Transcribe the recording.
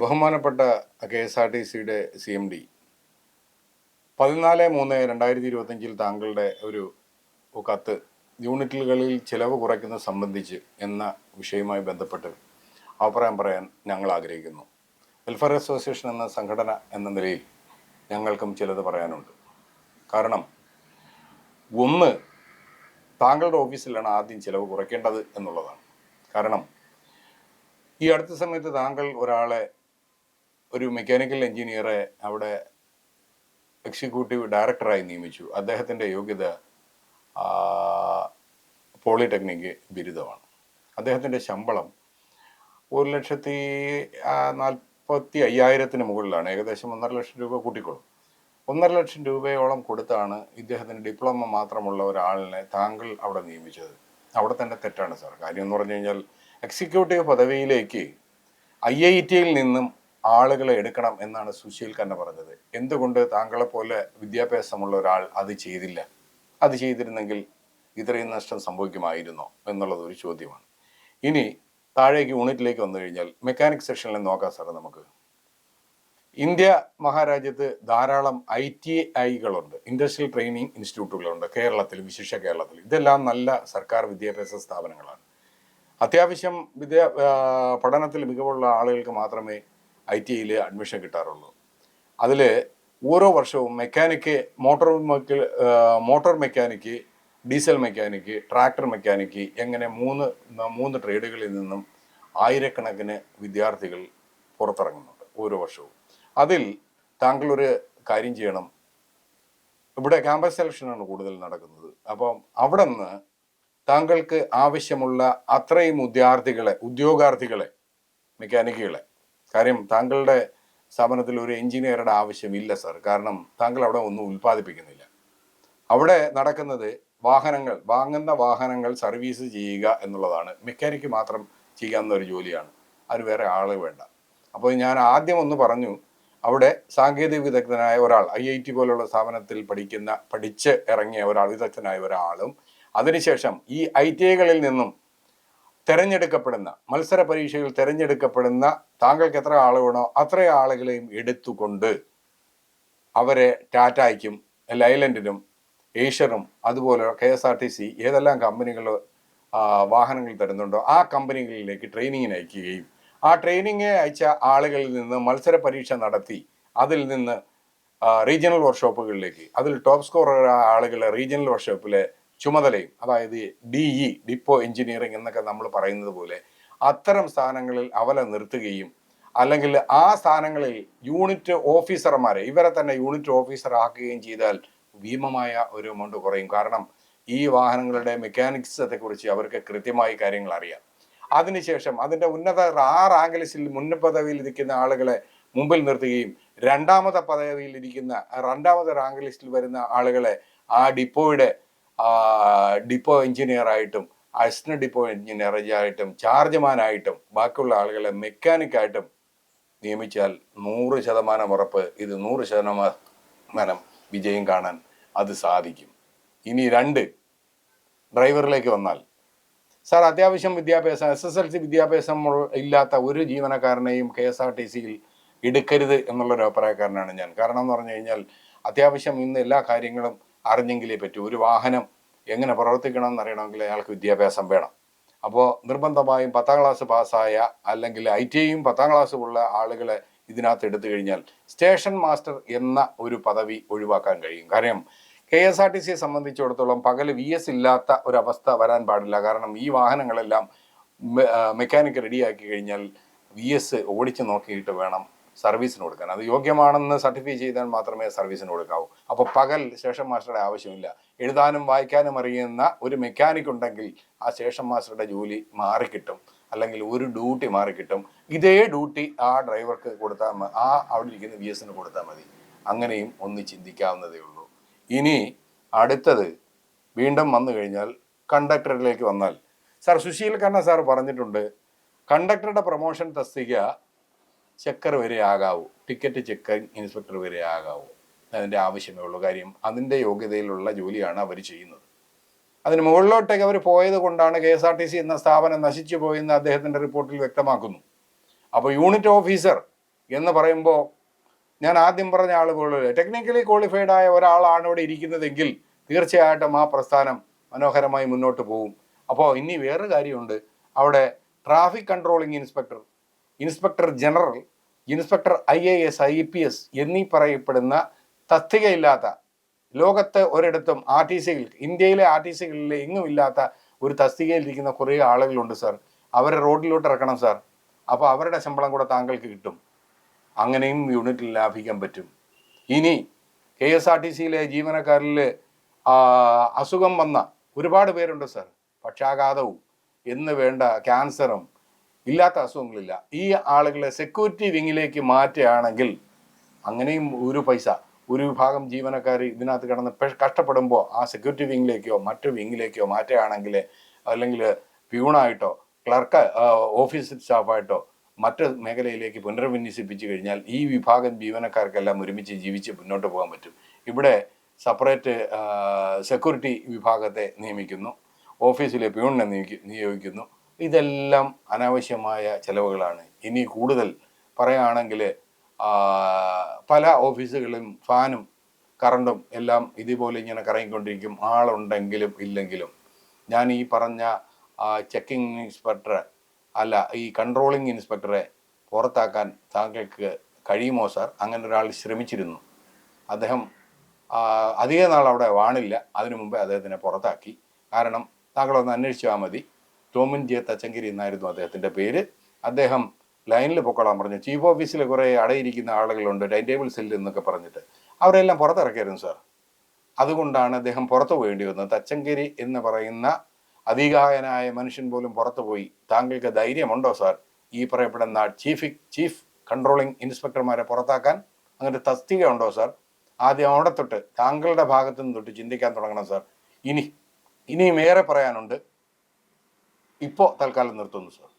ബഹുമാനപ്പെട്ട KSRTCയുടെ CMD 14/3/2025 താങ്കളുടെ ഒരു കത്ത് യൂണിറ്റുകളിൽ ചിലവ് കുറയ്ക്കുന്നത് സംബന്ധിച്ച് എന്ന വിഷയവുമായി ബന്ധപ്പെട്ട് അഭിപ്രായം പറയാൻ ഞങ്ങൾ ആഗ്രഹിക്കുന്നു. വെൽഫെയർ അസോസിയേഷൻ എന്ന സംഘടന എന്ന നിലയിൽ ഞങ്ങൾക്കും ചിലത് പറയാനുണ്ട്. കാരണം ഒന്ന്, താങ്കളുടെ ഓഫീസിലാണ് ആദ്യം ചിലവ് കുറയ്ക്കേണ്ടത് എന്നുള്ളതാണ്. കാരണം ഈ അടുത്ത സമയത്ത് താങ്കൾ ഒരു മെക്കാനിക്കൽ എഞ്ചിനീയറെ അവിടെ എക്സിക്യൂട്ടീവ് ഡയറക്ടറായി നിയമിച്ചു. അദ്ദേഹത്തിൻ്റെ യോഗ്യത പോളിടെക്നിക് ബിരുദമാണ്. അദ്ദേഹത്തിൻ്റെ ശമ്പളം 1,45,000 മുകളിലാണ്. ഏകദേശം 1.5 ലക്ഷം രൂപ കൂട്ടിക്കൊള്ളും. 1.5 ലക്ഷം രൂപയോളം കൊടുത്താണ് ഇദ്ദേഹത്തിന് ഡിപ്ലോമ മാത്രമുള്ള ഒരാളിനെ താങ്കൾ അവിടെ നിയമിച്ചത്. അവിടെ തന്നെ തെറ്റാണ് സാർ. കാര്യം എന്ന് പറഞ്ഞു കഴിഞ്ഞാൽ എക്സിക്യൂട്ടീവ് പദവിയിലേക്ക് IITയിൽ നിന്നും ആളുകളെ എടുക്കണം എന്നാണ് സുശീൽ ഖന്ന പറഞ്ഞത്. എന്തുകൊണ്ട് താങ്കളെപ്പോലെ വിദ്യാഭ്യാസമുള്ള ഒരാൾ അത് ചെയ്തില്ല? അത് ചെയ്തിരുന്നെങ്കിൽ ഇത്രയും നഷ്ടം സംഭവിക്കുമായിരുന്നോ എന്നുള്ളത് ഒരു ചോദ്യമാണ്. ഇനി താഴേക്ക് യൂണിറ്റിലേക്ക് വന്നു കഴിഞ്ഞാൽ മെക്കാനിക് സെക്ഷനിൽ നോക്കാം സാർ. നമുക്ക് ഇന്ത്യ മഹാരാജ്യത്ത് ധാരാളം ITIകളുണ്ട്, ഇൻഡസ്ട്രിയൽ ട്രെയിനിങ് ഇൻസ്റ്റിറ്റ്യൂട്ടുകളുണ്ട്. കേരളത്തിൽ, വിശേഷ കേരളത്തിൽ ഇതെല്ലാം നല്ല സർക്കാർ വിദ്യാഭ്യാസ സ്ഥാപനങ്ങളാണ്. അത്യാവശ്യം പഠനത്തിൽ മികവുള്ള ആളുകൾക്ക് മാത്രമേ ITIയിൽ അഡ്മിഷൻ കിട്ടാറുള്ളൂ. അതിൽ ഓരോ വർഷവും motor mechanic, diesel mechanic, tractor mechanic എങ്ങനെ മൂന്ന് ട്രേഡുകളിൽ നിന്നും ആയിരക്കണക്കിന് വിദ്യാർത്ഥികൾ പുറത്തിറങ്ങുന്നുണ്ട് ഓരോ വർഷവും. അതിൽ താങ്കൾ ഒരു കാര്യം ചെയ്യണം. ഇവിടെ ക്യാമ്പസ് സെലക്ഷനാണ് കൂടുതൽ നടക്കുന്നത്. അപ്പം അവിടെ നിന്ന് താങ്കൾക്ക് ആവശ്യമുള്ള അത്രയും ഉദ്യോഗാർത്ഥികളെ മെക്കാനിക്കുകളെ, കാര്യം താങ്കളുടെ സ്ഥാപനത്തിൽ ഒരു എഞ്ചിനീയറുടെ ആവശ്യമില്ല സാർ. കാരണം താങ്കൾ അവിടെ ഒന്നും ഉൽപ്പാദിപ്പിക്കുന്നില്ല. അവിടെ നടക്കുന്നത് വാങ്ങുന്ന വാഹനങ്ങൾ സർവീസ് ചെയ്യുക എന്നുള്ളതാണ്. മെക്കാനിക്ക് മാത്രം ചെയ്യാവുന്ന ഒരു ജോലിയാണ്. അതിന് വേറെ ആൾ വേണ്ട. അപ്പോൾ ഞാൻ ആദ്യം ഒന്ന് പറഞ്ഞു, അവിടെ സാങ്കേതിക വിദഗ്ധനായ ഒരാൾ, IIT പോലുള്ള സ്ഥാപനത്തിൽ പഠിച്ച് ഇറങ്ങിയ ഒരാൾ, വിദഗ്ധനായ ഒരാളും അതിനുശേഷം ഈ ITIകളിൽ നിന്നും തിരഞ്ഞെടുക്കപ്പെടുന്ന, മത്സര പരീക്ഷയിൽ തിരഞ്ഞെടുക്കപ്പെടുന്ന താങ്കൾക്ക് എത്ര ആൾ വേണോ അത്ര ആളുകളെയും എടുത്തുകൊണ്ട് അവരെ ടാറ്റയ്ക്കും ലൈലൻഡിനും ഏഷ്യറും അതുപോലെ KSRTC ഏതെല്ലാം കമ്പനികൾ വാഹനങ്ങൾ തരുന്നുണ്ടോ ആ കമ്പനികളിലേക്ക് ട്രെയിനിങ്ങിന് അയക്കുകയും ആ ട്രെയിനിങ് അയച്ച ആളുകളിൽ നിന്ന് മത്സര പരീക്ഷ നടത്തി അതിൽ നിന്ന് റീജിയണൽ വർക്ക്ഷോപ്പുകളിലേക്ക്, അതിൽ ടോപ്പ് സ്കോറർ ആളുകളെ റീജിയണൽ വർക്ക്ഷോപ്പിലെ ചുമതലയും, അതായത് DE ഡിപ്പോ എഞ്ചിനീയറിംഗ് എന്നൊക്കെ നമ്മൾ പറയുന്നത് പോലെ അത്തരം സ്ഥാനങ്ങളിൽ അവരെ നിർത്തുകയും അല്ലെങ്കിൽ ആ സ്ഥാനങ്ങളിൽ യൂണിറ്റ് ഓഫീസർമാരെ ഇവരെ തന്നെ യൂണിറ്റ് ഓഫീസർ ആക്കുകയും ചെയ്താൽ ഭീമമായ ഒരു എമൗണ്ട് കുറയും. കാരണം ഈ വാഹനങ്ങളുടെ മെക്കാനിക്സത്തെ കുറിച്ച് അവർക്ക് കൃത്യമായി കാര്യങ്ങൾ അറിയാം. അതിനുശേഷം അതിൻ്റെ ആ റാങ്ക് ലിസ്റ്റിൽ പദവിയിൽ ഇരിക്കുന്ന ആളുകളെ മുമ്പിൽ നിർത്തുകയും രണ്ടാമത്തെ റാങ്ക് ലിസ്റ്റിൽ വരുന്ന ആളുകളെ ആ ഡിപ്പോ എഞ്ചിനീയറായിട്ടും അസിസ്റ്റന്റ് ഡിപ്പോ എഞ്ചിനീയറായിട്ടും ചാർജ്മാനായിട്ടും ബാക്കിയുള്ള ആളുകളെ മെക്കാനിക്കായിട്ടും നിയമിച്ചാൽ 100% ഉറപ്പ്, ഇത് 100% വിജയം കാണാൻ അത് സാധിക്കും. ഇനി 2, ഡ്രൈവറിലേക്ക് വന്നാൽ സാർ, അത്യാവശ്യം വിദ്യാഭ്യാസം SSLC വിദ്യാഭ്യാസം ഇല്ലാത്ത ഒരു ജീവനക്കാരനെയും KSRTCയിൽ എടുക്കരുത് എന്നുള്ളൊരു അഭിപ്രായക്കാരനാണ് ഞാൻ. കാരണം എന്ന് പറഞ്ഞു കഴിഞ്ഞാൽ അത്യാവശ്യം ഇന്ന് എല്ലാ കാര്യങ്ങളും അറിഞ്ഞെങ്കിലേ പറ്റൂ. ഒരു വാഹനം എങ്ങനെ പ്രവർത്തിക്കണം എന്നറിയണമെങ്കിൽ അയാൾക്ക് വിദ്യാഭ്യാസം വേണം. അപ്പോൾ നിർബന്ധമായും 10ാം ക്ലാസ് പാസ്സായ അല്ലെങ്കിൽ ITIയും 10ാം ക്ലാസ് ഉള്ള ആളുകളെ ഇതിനകത്ത് എടുത്തു കഴിഞ്ഞാൽ സ്റ്റേഷൻ മാസ്റ്റർ എന്ന ഒരു പദവി ഒഴിവാക്കാൻ കഴിയും. കാര്യം KSRTCയെ സംബന്ധിച്ചിടത്തോളം പകൽ VS ഇല്ലാത്ത ഒരവസ്ഥ വരാൻ പാടില്ല. കാരണം ഈ വാഹനങ്ങളെല്ലാം മെക്കാനിക്ക് റെഡിയാക്കി കഴിഞ്ഞാൽ VS ഓടിച്ച് നോക്കിയിട്ട് വേണം സർവീസിന് കൊടുക്കാൻ. അത് യോഗ്യമാണെന്ന് സർട്ടിഫൈ ചെയ്താൽ മാത്രമേ സർവീസിന് കൊടുക്കാവൂ. അപ്പോൾ പകൽ സ്റ്റേഷൻ മാസ്റ്ററുടെ ആവശ്യമില്ല. എഴുതാനും വായിക്കാനും അറിയുന്ന ഒരു മെക്കാനിക് ഉണ്ടെങ്കിൽ ആ സ്റ്റേഷൻ മാസ്റ്ററുടെ ജോലി മാറിക്കിട്ടും, അല്ലെങ്കിൽ ഒരു ഡ്യൂട്ടി മാറിക്കിട്ടും. ഇതേ ഡ്യൂട്ടി ആ ഡ്രൈവർക്ക് കൊടുത്താൽ അവിടെ ഇരിക്കുന്ന VSന് കൊടുത്താൽ മതി. അങ്ങനെയും ഒന്ന് ചിന്തിക്കാവുന്നതേ ഉള്ളൂ. ഇനി അടുത്തത് വീണ്ടും വന്നു കഴിഞ്ഞാൽ കണ്ടക്ടറിലേക്ക് വന്നാൽ സാർ, സുശീൽ ഖന്ന സാർ പറഞ്ഞിട്ടുണ്ട്, കണ്ടക്ടറുടെ പ്രൊമോഷൻ തസ്തിക ചെക്കർ വരെ ആകാവൂ, ടിക്കറ്റ് ചെക്കിംഗ് ഇൻസ്പെക്ടർ വരെ ആകാവൂ. അതിൻ്റെ ആവശ്യമേ ഉള്ളൂ. കാര്യം അതിൻ്റെ യോഗ്യതയിലുള്ള ജോലിയാണ് അവർ ചെയ്യുന്നത്. അതിന് മുകളിലോട്ടേക്ക് അവർ പോയത് കൊണ്ടാണ് KSRTC എന്ന സ്ഥാപനം നശിച്ചു പോയെന്ന് അദ്ദേഹത്തിൻ്റെ റിപ്പോർട്ടിൽ വ്യക്തമാക്കുന്നു. അപ്പോൾ യൂണിറ്റ് ഓഫീസർ എന്ന് പറയുമ്പോൾ ഞാൻ ആദ്യം പറഞ്ഞ ആളുകൾ ടെക്നിക്കലി ക്വാളിഫൈഡ് ആയ ഒരാളാണ് ഇവിടെ ഇരിക്കുന്നതെങ്കിൽ തീർച്ചയായിട്ടും ആ പ്രസ്ഥാനം മനോഹരമായി മുന്നോട്ട് പോകും. അപ്പോൾ ഇനി വേറൊരു കാര്യമുണ്ട്, അവിടെ traffic controlling inspector, inspector general, inspector IAS IPS എന്നീ പറയപ്പെടുന്ന തസ്തികയില്ലാത്ത, ലോകത്ത് ഒരിടത്തും RTCകൾ, ഇന്ത്യയിലെ RTCകളിൽ എങ്ങും ഇല്ലാത്ത ഒരു തസ്തികയിലിരിക്കുന്ന കുറേ ആളുകളുണ്ട് സാർ. അവരെ റോഡിലോട്ട് ഇറക്കണം സാർ. അപ്പോൾ അവരുടെ ശമ്പളം കൂടെ താങ്കൾക്ക് കിട്ടും. അങ്ങനെയും യൂണിറ്റിൽ ലാഭിക്കാൻ പറ്റും. ഇനി KSRTCയിലെ ജീവനക്കാരിൽ അസുഖം വന്ന ഒരുപാട് പേരുണ്ട് സാർ. പക്ഷാഘാതവും എന്ന് വേണ്ട ക്യാൻസറും ഇല്ലാത്ത അസുഖങ്ങളില്ല. ഈ ആളുകളെ സെക്യൂരിറ്റി വിങ്ങിലേക്ക് മാറ്റുകയാണെങ്കിൽ അങ്ങനെയും ഒരു പൈസ, ഒരു വിഭാഗം ജീവനക്കാർ ഇതിനകത്ത് കിടന്ന് കഷ്ടപ്പെടുമ്പോൾ ആ സെക്യൂരിറ്റി വിങ്ങിലേക്കോ മറ്റു വിങ്ങിലേക്കോ മാറ്റുകയാണെങ്കിൽ, അല്ലെങ്കിൽ പ്യൂണായിട്ടോ ക്ലർക്ക് ഓഫീസ് സ്റ്റാഫായിട്ടോ മറ്റ് മേഖലയിലേക്ക് പുനർവിന്യസിപ്പിച്ചു കഴിഞ്ഞാൽ ഈ വിഭാഗം ജീവനക്കാർക്കെല്ലാം ഒരുമിച്ച് ജീവിച്ച് മുന്നോട്ട് പോകാൻ പറ്റും. ഇവിടെ സെപ്പറേറ്റ് സെക്യൂരിറ്റി വിഭാഗത്തെ നിയമിക്കുന്നു, ഓഫീസിലെ പ്യൂണിനെ നിയോഗിക്കുന്നു. ഇതെല്ലാം അനാവശ്യമായ ചെലവുകളാണ്. ഇനി കൂടുതൽ പറയുകയാണെങ്കിൽ പല ഓഫീസുകളിലും ഫാനും കറണ്ടും എല്ലാം ഇതുപോലെ ഇങ്ങനെ കറങ്ങിക്കൊണ്ടിരിക്കും, ആളുണ്ടെങ്കിലും ഇല്ലെങ്കിലും. ഞാൻ ഈ പറഞ്ഞ ചെക്കിംഗ് ഇൻസ്പെക്ടറെ അല്ല, ഈ കൺട്രോളിംഗ് ഇൻസ്പെക്ടറെ പുറത്താക്കാൻ താങ്കൾക്ക് കഴിയുമോ സാർ? അങ്ങനെ ഒരാൾ ശ്രമിച്ചിരുന്നു. അദ്ദേഹം അധിക നാൾ അവിടെ വാണില്ല. അതിനു മുമ്പേ അദ്ദേഹത്തിനെ പുറത്താക്കി. കാരണം താങ്കളൊന്ന് അന്വേഷിച്ചാൽ മതി. ടോമിൻ J. തച്ചങ്കരി എന്നായിരുന്നു അദ്ദേഹത്തിൻ്റെ പേര്. അദ്ദേഹം ലൈനിൽ പൊക്കോളാൻ പറഞ്ഞു. ചീഫ് ഓഫീസിൽ കുറേ അടയിരിക്കുന്ന ആളുകളുണ്ട്, ടൈം ടേബിൾ സെല്ല് എന്നൊക്കെ പറഞ്ഞിട്ട്, അവരെല്ലാം പുറത്തിറക്കിയായിരുന്നു സാർ. അതുകൊണ്ടാണ് അദ്ദേഹം പുറത്തു പോകേണ്ടി വന്നത്. തച്ചങ്കരി എന്ന് പറയുന്ന അധികായനായ മനുഷ്യൻ പോലും പുറത്തു പോയി. താങ്കൾക്ക് ധൈര്യമുണ്ടോ സാർ ഈ പറയപ്പെടുന്ന ചീഫ് കൺട്രോളിംഗ് ഇൻസ്പെക്ടർമാരെ പുറത്താക്കാൻ? അങ്ങനെ തസ്തിക ഉണ്ടോ സാർ? ആദ്യം അവിടെ തൊട്ട് താങ്കളുടെ ഭാഗത്തു നിന്ന് തൊട്ട് ചിന്തിക്കാൻ തുടങ്ങണം സാർ. ഇനിയും ഏറെ പറയാനുണ്ട്. ഇപ്പോൾ തൽക്കാലം നിർത്തുന്നു സാർ.